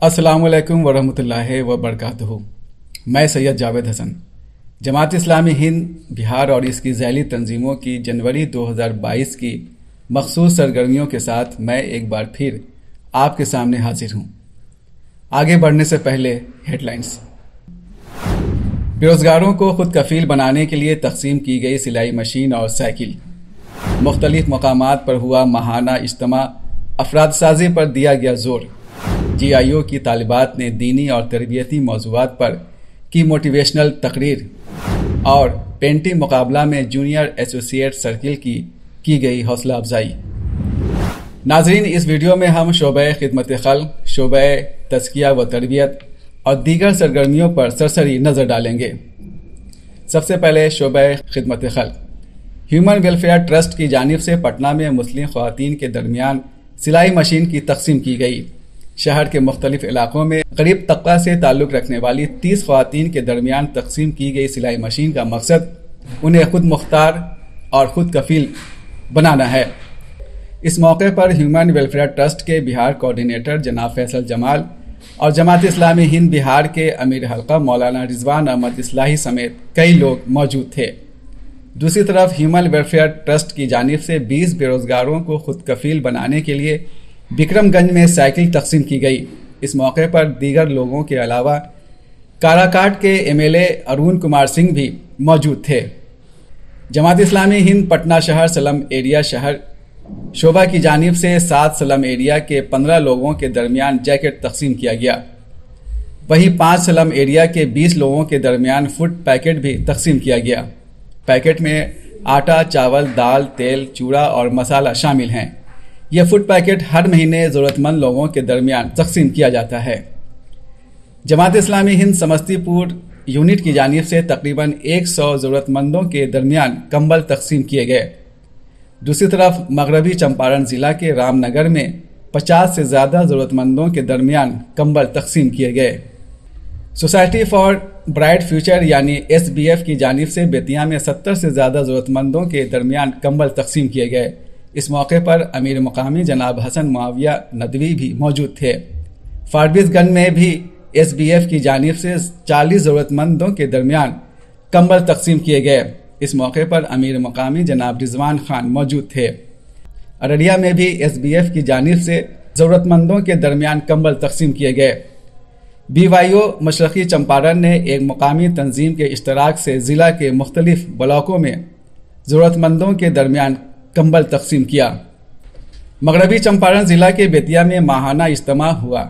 السلام علیکم ورحمۃ اللہ وبرکاتہ۔ میں سید جاوید حسن، جماعت اسلامی ہند بہار اور اس کی ذیلی تنظیموں کی جنوری 2022 کی مخصوص سرگرمیوں کے ساتھ میں ایک بار پھر آپ کے سامنے حاضر ہوں۔ آگے بڑھنے سے پہلے ہیڈ لائنز۔ بیروزگاروں کو خود کفیل بنانے کے لیے تقسیم کی گئی سلائی مشین اور سائیکل۔ مختلف مقامات پر ہوا ماہانہ اجتماع، افراد سازی پر دیا گیا زور۔ GIO کی طالبات نے دینی اور تربیتی موضوعات پر کی موٹیویشنل تقریر، اور پینٹنگ مقابلہ میں جونیئر ایسوسیٹ سرکل کی گئی حوصلہ افزائی۔ ناظرین، اس ویڈیو میں ہم شعبہ خدمت خلق، شعبہ تزکیہ و تربیت اور دیگر سرگرمیوں پر سرسری نظر ڈالیں گے۔ سب سے پہلے شعبہ خدمت خلق۔ ہیومن ویلفیئر ٹرسٹ کی جانب سے پٹنہ میں مسلم خواتین کے درمیان سلائی مشین کی تقسیم کی گئی۔ شہر کے مختلف علاقوں میں غریب طبقہ سے تعلق رکھنے والی 30 خواتین کے درمیان تقسیم کی گئی سلائی مشین کا مقصد انہیں خود مختار اور خود کفیل بنانا ہے۔ اس موقع پر ہیومن ویلفیئر ٹرسٹ کے بہار کوآرڈینیٹر جناب فیصل جمال اور جماعت اسلامی ہند بہار کے امیر حلقہ مولانا رضوان احمد اصلاحی سمیت کئی لوگ موجود تھے۔ دوسری طرف ہیومن ویلفیئر ٹرسٹ کی جانب سے 20 بیروزگاروں کو خود کفیل بنانے کے لیے بکرم گنج میں سائیکل تقسیم کی گئی۔ اس موقع پر دیگر لوگوں کے علاوہ کاراکاٹ کے MLA ارون کمار سنگھ بھی موجود تھے۔ جماعت اسلامی ہند پٹنہ شہر سلم ایریا شہر شعبہ کی جانب سے 7 سلم ایریا کے 15 لوگوں کے درمیان جیکٹ تقسیم کیا گیا۔ وہیں 5 سلم ایریا کے 20 لوگوں کے درمیان فوڈ پیکٹ بھی تقسیم کیا گیا۔ پیکٹ میں آٹا، چاول، دال، تیل، چوڑا اور مسالہ شامل ہیں۔ یہ فوڈ پیکٹ ہر مہینے ضرورت مند لوگوں کے درمیان تقسیم کیا جاتا ہے۔ جماعت اسلامی ہند سمستی پور یونٹ کی جانب سے تقریباً 100 ضرورت مندوں کے درمیان کمبل تقسیم کیے گئے۔ دوسری طرف مغربی چمپارن ضلع کے رام نگر میں 50 سے زیادہ ضرورت مندوں کے درمیان کمبل تقسیم کیے گئے۔ سوسائٹی فار برائٹ فیوچر یعنی SBF کی جانب سے بیتیا میں 70 سے زیادہ ضرورت مندوں کے درمیان کمبل تقسیم کیے گئے۔ اس موقع پر امیر مقامی جناب حسن معاویہ ندوی بھی موجود تھے۔ فاربیس گنج میں بھی SBF کی جانب سے 40 ضرورت مندوں کے درمیان کمبل تقسیم کیے گئے۔ اس موقع پر امیر مقامی جناب رضوان خان موجود تھے۔ ارریہ میں بھی SBF کی جانب سے ضرورت مندوں کے درمیان کمبل تقسیم کیے گئے۔ BYO مشرقی چمپارن نے ایک مقامی تنظیم کے اشتراک سے ضلع کے مختلف بلاکوں میں ضرورت مندوں کے درمیان کمبل تقسیم کیا۔ مغربی چمپارن ضلع کے بیتیا میں ماہانہ اجتماع ہوا۔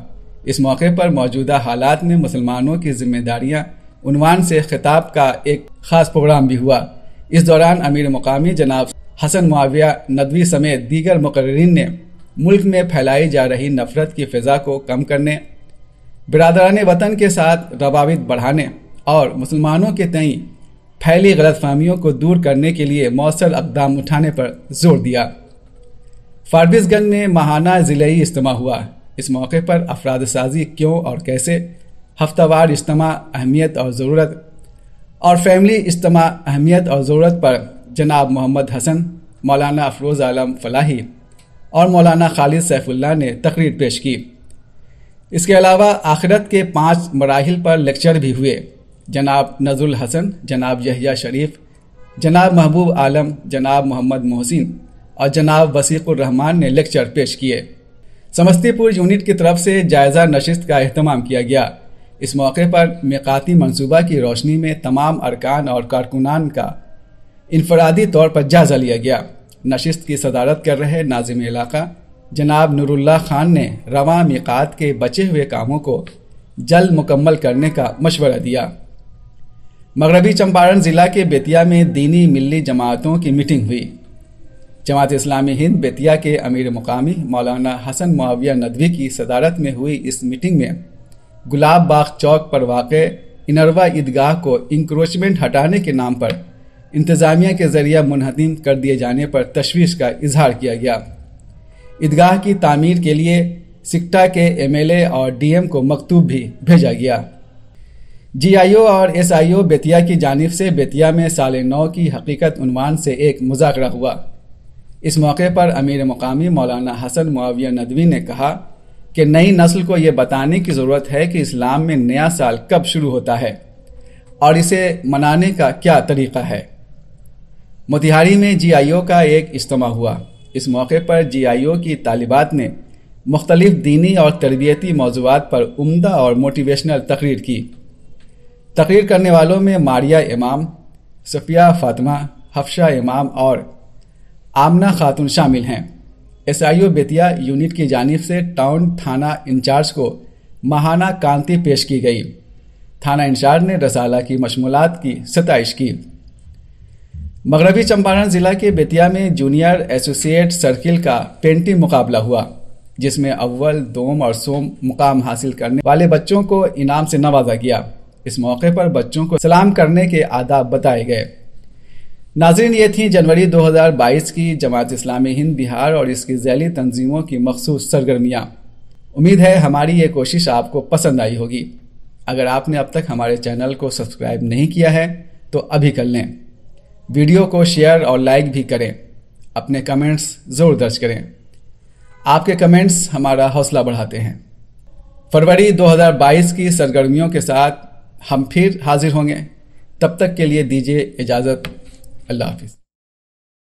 اس موقع پر موجودہ حالات میں مسلمانوں کی ذمہ داریاں عنوان سے خطاب کا ایک خاص پروگرام بھی ہوا۔ اس دوران امیر مقامی جناب حسن معاویہ ندوی سمیت دیگر مقررین نے ملک میں پھیلائی جا رہی نفرت کی فضا کو کم کرنے، برادران وطن کے ساتھ روابط بڑھانے اور مسلمانوں کے تئیں پھیلی غلط فہمیوں کو دور کرنے کے لیے مؤثر اقدام اٹھانے پر زور دیا۔ فاربیس گنج میں ماہانہ ضلعی اجتماع ہوا۔ اس موقع پر افراد سازی کیوں اور کیسے، ہفتہ وار اجتماع اہمیت اور ضرورت اور فیملی اجتماع اہمیت اور ضرورت پر جناب محمد حسن، مولانا افروز عالم فلاحی اور مولانا خالد سیف اللہ نے تقریر پیش کی۔ اس کے علاوہ آخرت کے 5 مراحل پر لیکچر بھی ہوئے۔ جناب نذر الحسن، جناب یحییٰ شریف، جناب محبوب عالم، جناب محمد محسن اور جناب وسیق الرحمان نے لیکچر پیش کیے۔ سمستی پور یونٹ کی طرف سے جائزہ نشست کا اہتمام کیا گیا۔ اس موقع پر میقاتی منصوبہ کی روشنی میں تمام ارکان اور کارکنان کا انفرادی طور پر جائزہ لیا گیا۔ نشست کی صدارت کر رہے ناظم علاقہ جناب نور اللہ خان نے رواں میقات کے بچے ہوئے کاموں کو جلد مکمل کرنے کا مشورہ دیا۔ مغربی چمپارن ضلع کے بیتیا میں دینی ملی جماعتوں کی میٹنگ ہوئی۔ جماعت اسلامی ہند بیتیا کے امیر مقامی مولانا حسن معاویہ ندوی کی صدارت میں ہوئی اس میٹنگ میں گلاب باغ چوک پر واقع انروا عیدگاہ کو انکروچمنٹ ہٹانے کے نام پر انتظامیہ کے ذریعہ منہدم کر دیے جانے پر تشویش کا اظہار کیا گیا۔ عیدگاہ کی تعمیر کے لیے سکٹا کے MLA اور DM کو مکتوب بھی بھیجا گیا۔ GIO اور SIO بیتیا کی جانب سے بیتیا میں سال نو کی حقیقت عنوان سے ایک مذاکرہ ہوا۔ اس موقع پر امیر مقامی مولانا حسن معاویہ ندوی نے کہا کہ نئی نسل کو یہ بتانے کی ضرورت ہے کہ اسلام میں نیا سال کب شروع ہوتا ہے اور اسے منانے کا کیا طریقہ ہے۔ موتیہاری میں جی آئی او کا ایک اجتماع ہوا۔ اس موقع پر جی آئی او کی طالبات نے مختلف دینی اور تربیتی موضوعات پر عمدہ اور موٹیویشنل تقریر کی۔ تقریر کرنے والوں میں ماریہ امام، صفیہ فاطمہ، حفصہ امام اور آمنہ خاتون شامل ہیں۔ S I O Bettiah unit کی جانب سے ٹاؤن تھانہ انچارج کو ماہانہ کانتی پیش کی گئی۔ تھانہ انچارج نے رسالہ کی مشمولات کی ستائش کی۔ مغربی چمپارن ضلع کے بیتیا میں جونیئر ایسوسیٹ سرکل کا پینٹنگ مقابلہ ہوا، جس میں اول، دوم اور سوم مقام حاصل کرنے والے بچوں کو انعام سے نوازا گیا۔ اس موقع پر بچوں کو سلام کرنے کے آداب بتائے گئے۔ ناظرین، یہ تھیں جنوری 2022 کی جماعت اسلامی ہند بہار اور اس کی ذیلی تنظیموں کی مخصوص سرگرمیاں۔ امید ہے ہماری یہ کوشش آپ کو پسند آئی ہوگی۔ اگر آپ نے اب تک ہمارے چینل کو سبسکرائب نہیں کیا ہے تو ابھی کر لیں۔ ویڈیو کو شیئر اور لائک بھی کریں۔ اپنے کمنٹس ضرور درج کریں۔ آپ کے کمنٹس ہمارا حوصلہ بڑھاتے ہیں۔ فروری 2022 کی سرگرمیوں کے ساتھ ہم پھر حاضر ہوں گے۔ تب تک کے لیے دیجیے اجازت۔ اللہ حافظ۔